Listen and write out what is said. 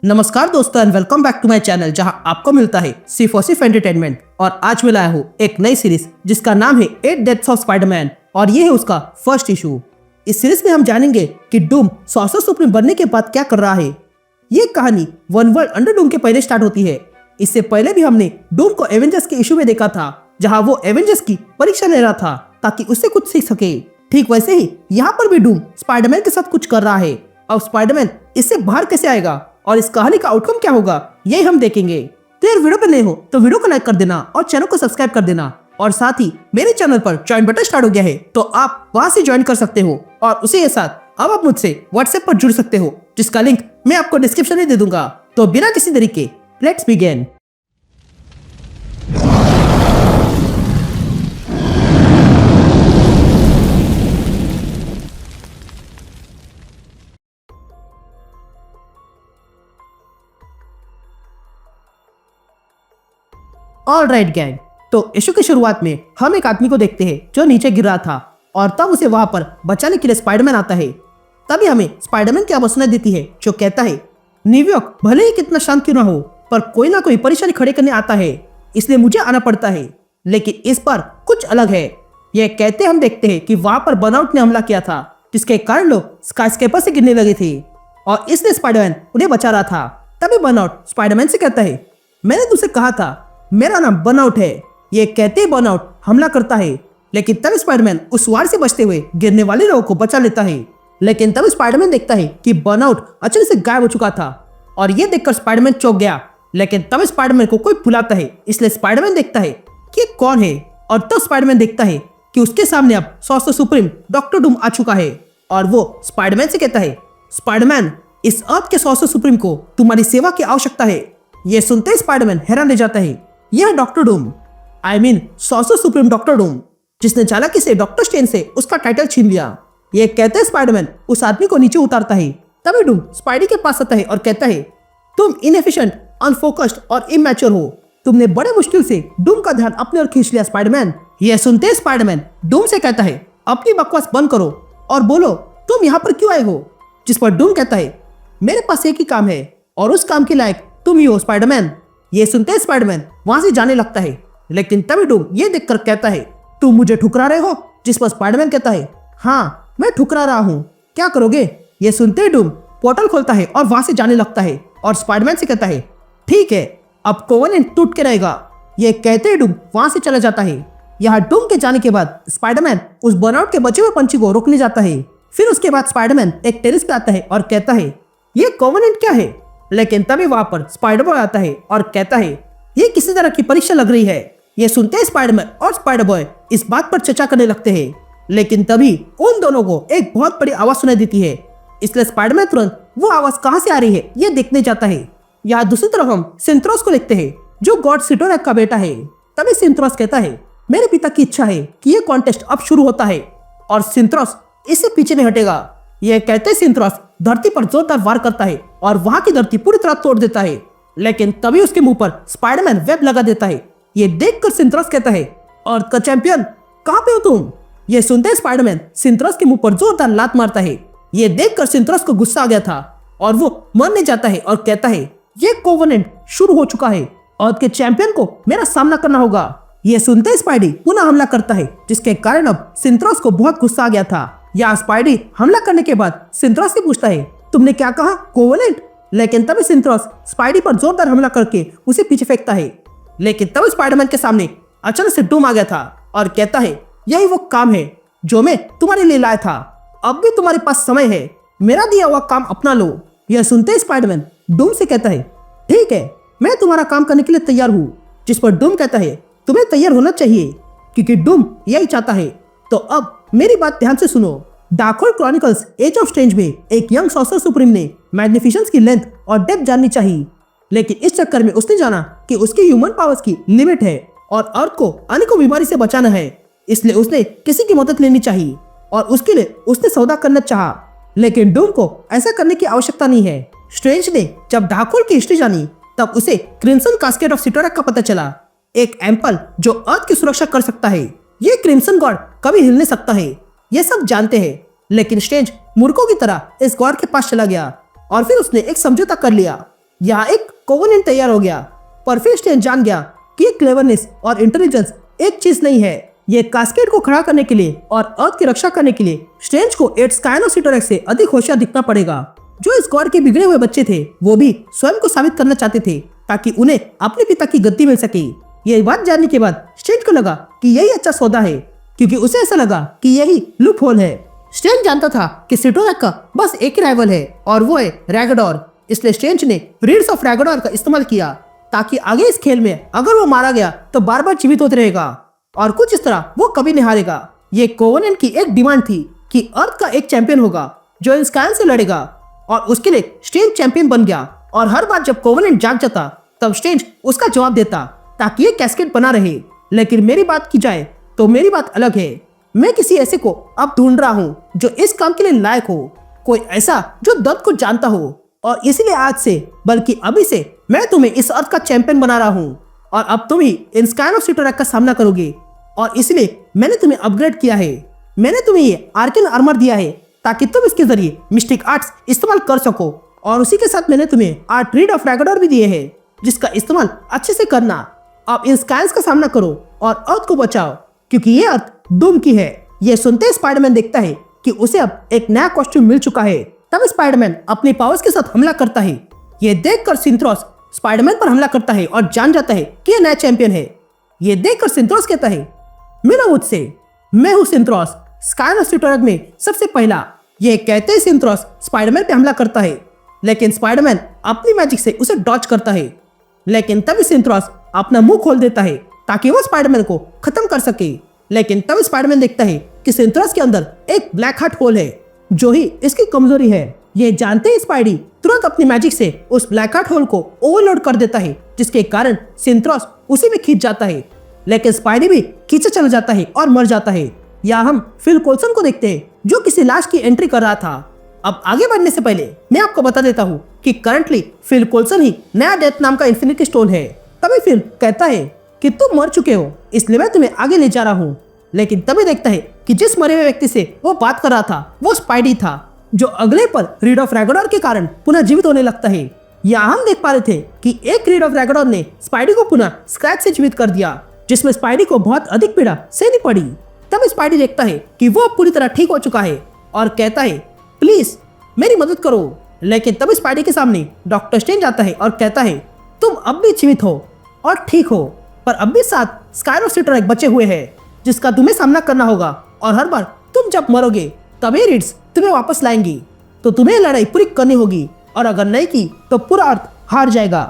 नमस्कार दोस्तों and welcome back to my channel जहां आपको मिलता है सिर्फ और सिर्फ एंटरटेनमेंट। और आज मैं लाया हूँ एक नई सीरीज जिसका नाम है 8 डेथ्स ऑफ स्पाइडरमैन और ये है उसका फर्स्ट इशू। इस सीरीज में हम जानेंगे कि डूम सॉर्सर सुप्रीम बनने के बाद क्या कर रहा है। ये कहानी वन वर्ल्ड अंडर डूम के पहले स्टार्ट होती है। इससे पहले भी हमने डूम को एवेंजर्स के इशू में देखा था जहाँ वो एवेंजर्स की परीक्षा ले रहा था ताकि उससे कुछ सीख सके। ठीक वैसे ही यहाँ पर भी डूम स्पाइडरमैन के साथ कुछ कर रहा है। अब स्पाइडरमैन इससे बाहर कैसे आएगा और इस कहानी का आउटकम क्या होगा यही हम देखेंगे। तो यार वीडियो पे नए हो तो वीडियो को लाइक कर देना और चैनल को सब्सक्राइब कर देना। और साथ ही मेरे चैनल पर ज्वाइन बटन स्टार्ट हो गया है तो आप वहां से ज्वाइन कर सकते हो और उसी के साथ अब आप मुझसे व्हाट्सएप पर जुड़ सकते हो जिसका लिंक मैं आपको डिस्क्रिप्शन में दे दूंगा। तो बिना किसी देरी के let's begin. All right gang, तो इशू की शुरुआत में हम एक आदमी को देखते हैं जो नीचे गिर रहा था और तब उसे वहां पर बचाने के लिए स्पाइडरमैन आता है। तभी हमें स्पाइडरमैन की आवाज सुनाई देती है जो कहता है न्यूयॉर्क भले ही कितना शांत क्यों ना हो पर कोई ना कोई परेशानी खड़े करने आता है इसलिए मुझे आना पड़ता है। लेकिन इस बार कुछ अलग है। यह कहते हम देखते हैं कि वहां पर बर्नआउट ने हमला किया था जिसके कारण लोग स्काईस्केपर से गिरने लगे थे और इसलिए स्पाइडरमैन उन्हें बचा रहा था। तभी बर्नआउट स्पाइडरमैन से कहता है मैंने तुझसे कहा था मेरा नाम बर्नआउट है। ये कहते ही बर्नआउट हमला करता है लेकिन तब स्पाइडरमैन उस वार से बचते हुए गिरने वाले लोगों को बचा लेता है। लेकिन तब स्पाइडरमैन देखता है कि बर्नआउट अचानक से गायब हो चुका था और ये देखकर स्पाइडरमैन चौंक गया। लेकिन तब स्पाइडरमैन को कोई बुलाता है इसलिए स्पाइडरमैन देखता है कि ये कौन है और तब स्पाइडरमैन देखता है कि उसके सामने अब सॉर्सर सुप्रीम डॉक्टर डूम आ चुका है और वो स्पाइडरमैन से कहता है स्पाइडरमैन इस अर्थ के सॉर्सर सुप्रीम को तुम्हारी सेवा की आवश्यकता है। ये सुनते ही स्पाइडरमैन हैरान रह जाता है। यह doctor Doom I mean sorcerer supreme doctor Doom जिसने चालाकी से डॉक्टर स्ट्रेंज से उसका टाइटल छीन लिया। ये कहते स्पाइडरमैन उस आदमी को नीचे उतारता है। तभी डूम स्पाइडी के पास आता है और कहता है तुम इनएफिशिएंट, अनफोकस्ड और इमैच्योर हो। तुमने बड़े मुश्किल से डूम का ध्यान अपने ओर खींच लिया स्पाइडरमैन। यह सुनते स्पाइडरमैन डूम से कहता है अपनी बकवास बंद करो और बोलो तुम यहाँ पर क्यों आए हो। जिस पर डूम कहता है मेरे पास एक ही काम है और उस काम के लायक तुम ही हो स्पाइडरमैन। ये सुनते स्पाइडरमैन वहां से जाने लगता है लेकिन तभी डूम ये देखकर कहता है तुम मुझे ठुकरा रहे हो। जिस पर स्पाइडरमैन कहता है हाँ मैं ठुकरा रहा हूँ, क्या करोगे। ये सुनते डूम पोर्टल खोलता है और वहां से जाने लगता है और स्पाइडरमैन से कहता है ठीक है अब कोवेनेंट टूट के रहेगा। ये कहते डूम वहां से चला जाता है। यहाँ डूम के जाने के बाद स्पाइडरमैन उस बर्नआउट के बचे हुए पंछी को रोकने जाता है। फिर उसके बाद स्पाइडरमैन एक टेरेस पे आता है और कहता है ये कोवेनेंट क्या है। लेकिन तभी वहां पर स्पाइडर बॉय आता है और कहता है ये किसी तरह की परीक्षा लग रही है। ये सुनते ही स्पाइडरमैन और स्पाइडर बॉय इस बात पर चर्चा करने लगते हैं। लेकिन तभी उन दोनों को एक बहुत बड़ी आवाज सुनाई देती है इसलिए स्पाइडरमैन तुरंत वो आवाज कहां से आ रही है ये देखने जाता है। यहाँ दूसरी तरफ हम सिंथ्रोस को देखते हैं जो गॉड सिटोरैक का बेटा है। तभी सिंथ्रोस कहता है मेरे पिता की इच्छा है कि ये कॉन्टेस्ट अब शुरू होता है और सिंथ्रोस इससे पीछे नहीं हटेगा। यह कहते सिंथ्रोस धरती पर जोरदार वार करता है और वहां की धरती पूरी तरह तोड़ देता है। लेकिन तभी उसके मुंह पर स्पाइडरमैन वेब लगा देता है। ये देखकर सिंथ्रोस कहता है अर्थ का चैंपियन कहां पे हो तुम। ये सुनते स्पाइडरमैन सिंथ्रोस के मुंह पर जोरदार लात मारता है। ये देखकर सिंथ्रोस को गुस्सा आ गया था और वो मरने जाता है और कहता है ये कोवेनेंट शुरू हो चुका है, अर्थ के चैंपियन को मेरा सामना करना होगा। ये सुनते स्पाइडी पुनः हमला करता है जिसके कारण अब सिंथ्रोस को बहुत गुस्सा आ गया था। या स्पाइडी हमला करने के बाद सिंथ्रोस से पूछता है तुमने क्या कहा कोवेनेंट। लेकिन तभी सिंथ्रोस स्पाइडी पर जोरदार हमला करके उसे पीछे फेंकता है। लेकिन तब स्पाइडरमैन के सामने अचानक से डूम आ गया था और कहता है यही वो काम है जो मैं तुम्हारे लिए लाया था। अब भी तुम्हारे पास समय है, मेरा दिया हुआ काम अपना लो। यह सुनते स्पाइडरमैन डूम से कहता है ठीक है मैं तुम्हारा काम करने के लिए तैयार हूँ। जिस पर डूम कहता है तुम्हें तैयार होना चाहिए क्योंकि डूम यही चाहता है। तो अब मेरी बात ध्यान से सुनो। डार्कहोल्ड क्रॉनिकल्स एज ऑफ स्ट्रेंज में एक यंग सॉर्सर सुप्रीम ने मैग्निफिसेंस की लेंथ और डेप्थ जाननी चाहिए लेकिन इस चक्कर में उसने जाना कि उसकी ह्यूमन पावर्स की लिमिट है और अर्थ को अनेकों बीमारी से बचाना है। इसलिए उसने किसी की मदद लेनी चाहिए और उसके लिए उसने सौदा करना चाहा। लेकिन डूम को ऐसा करने की आवश्यकता नहीं है। स्ट्रेंज ने जब डार्कहोल्ड की हिस्ट्री जानी तब उसे क्रिम्सन कास्केट ऑफ सिटोरैक का पता चला, एक एम्पल जो अर्थ की सुरक्षा कर सकता है। ये क्रिम्सन गॉड कभी हिल नहीं सकता है, ये सब जानते हैं। लेकिन स्ट्रेंज मूर्खों की तरह इस गॉड के पास चला गया और फिर उसने एक समझौता कर लिया। यहाँ एक कोवेनेंट तैयार हो गया। पर फिर स्ट्रेंज जान गया कि क्लेवरनेस और इंटेलिजेंस एक चीज नहीं है। ये कास्केड को खड़ा करने के लिए और अर्थ की रक्षा करने के लिए स्ट्रेंज को एट स्कायनोसिटोरेक्स से अधिक होशियार दिखना पड़ेगा। जो इस गॉड के बिगड़े हुए बच्चे थे वो भी स्वयं को साबित करना चाहते थे ताकि उन्हें अपने पिता की गद्दी मिल सके। ये बात जानने के बाद स्ट्रेंज को लगा कि यही अच्छा सौदा है, क्योंकि उसे ऐसा लगा कि यही लूप होल है। स्ट्रेंज जानता था कि सिटोरेक का बस एक ही राइवल है और वो है रैगडोर। इसलिए स्ट्रेंज ने रीड्स ऑफ रैगडोर का इस्तेमाल किया ताकि आगे इस खेल में अगर वो मारा गया तो बार बार जीवित होते रहेगा और कुछ इस तरह वो कभी नहीं हारेगा। ये कोवेनेंट की एक डिमांड थी कि अर्थ का एक चैंपियन होगा जो इन स्कायन से लड़ेगा, और उसके लिए स्ट्रेंज चैंपियन बन गया। और हर बार जब कोवेनेंट जाग जाता तब स्ट्रेंज उसका जवाब देता ताकि ये कैस्केड बना रहे। लेकिन मेरी बात की जाए तो मेरी बात अलग है। मैं किसी ऐसे को अब ढूंढ रहा हूँ जो इस काम के लिए लायक हो, कोई ऐसा जो दर्द को जानता हो। और इसलिए आज से बल्कि अभी से मैं तुम्हें इस अर्थ का चैंपियन बना रहा हूँ और अब तुम ही इन स्कायनोसिटोरेक्स का सामना करोगे। और इसलिए मैंने तुम्हें अपग्रेड किया है। मैंने तुम्हें ये आर्कन आर्मर दिया है ताकि तुम इसके जरिए मिस्टिक आर्ट्स इस्तेमाल कर सको। और उसी के साथ मैंने तुम्हें आर्ट रीड ऑफ रैगडोर भी दिए हैं जिसका इस्तेमाल अच्छे से करना। अब इन स्कायंस का सामना करो और अर्थ को बचाओ, क्योंकि ये अर्थ डूम की है। ये सुनते ही स्पाइडरमैन देखता है कि उसे अब एक नया कॉस्ट्यूम मिल चुका है। तब स्पाइडरमैन अपनी पावर्स के साथ हमला करता है। ये देखकर सिंथ्रोस स्पाइडरमैन पर हमला करता है और जान जाता है कि ये नया चैंपियन है। ये देखकर सिंथ्रोस कहता है, मिलो मुझसे, मैं हूँ सिंथ्रोस, स्कायनोसिटोरेक्स में सबसे पहला। ये कहते ही सिंथ्रोस स्पाइडरमैन पे हमला करता है, लेकिन स्पाइडरमैन अपनी मैजिक से उसे डॉच करता है। लेकिन तभी सिंथ्रोस अपना मुंह खोल देता है ताकि वो स्पाइडरमैन को खत्म कर सके। लेकिन तब स्पाइडरमैन देखता है कि सिंथ्रोस के अंदर एक ब्लैक हार्ट होल है जो ही इसकी कमजोरी है। ये जानते ही स्पाइडी तुरंत अपनी मैजिक से उस ब्लैक हार्ट होल को ओवरलोड कर देता है, जिसके कारण सिंथ्रोस उसी में खींच जाता है। लेकिन स्पाइडी भी खींचे चला जाता है और मर जाता है। यहाँ हम फिल कोल्सन को देखते हैं जो किसी लाश की एंट्री कर रहा था। अब आगे बढ़ने से पहले मैं आपको बता देता हूँ कि करंटली फिल कोल्सन ही नया डेथ नाम का इन्फिनिटी स्टोन है। तभी फिल कहता है कि तुम मर चुके हो, इसलिए मैं तुम्हें आगे ले जा रहा हूँ। लेकिन तभी देखता है कि जिस मरे हुए व्यक्ति से वो बात कर रहा था वो स्पाइडी था, जो अगले पल रीड ऑफ रैगडोर के कारण पुनः जीवित होने लगता है। यहाँ हम देख पा रहे थे कि एक रीड ऑफ रैगडोर ने स्पाइडी को पुनः स्क्रैच से जीवित कर दिया, जिसमें स्पाइडी को बहुत अधिक पीड़ा सहनी पड़ी। तब स्पाइडी देखता है कि वो पूरी तरह ठीक हो चुका है और कहता है, प्लीज मेरी मदद करो। लेकिन तब स्पाइडी के सामने डॉक्टर स्ट्रेंज आता है और कहता है, तुम अब भी जीवित हो और ठीक हो, पर अब भी 7 स्कायनोसिटोरेक्स बचे हुए हैं जिसका तुम्हें सामना करना होगा। और हर बार तुम जब मरोगे तब ये रीड्स तुम्हें वापस लाएंगी, तो तुम्हें लड़ाई पूरी करनी होगी, और अगर नहीं की तो पूरा अर्थ हार जाएगा।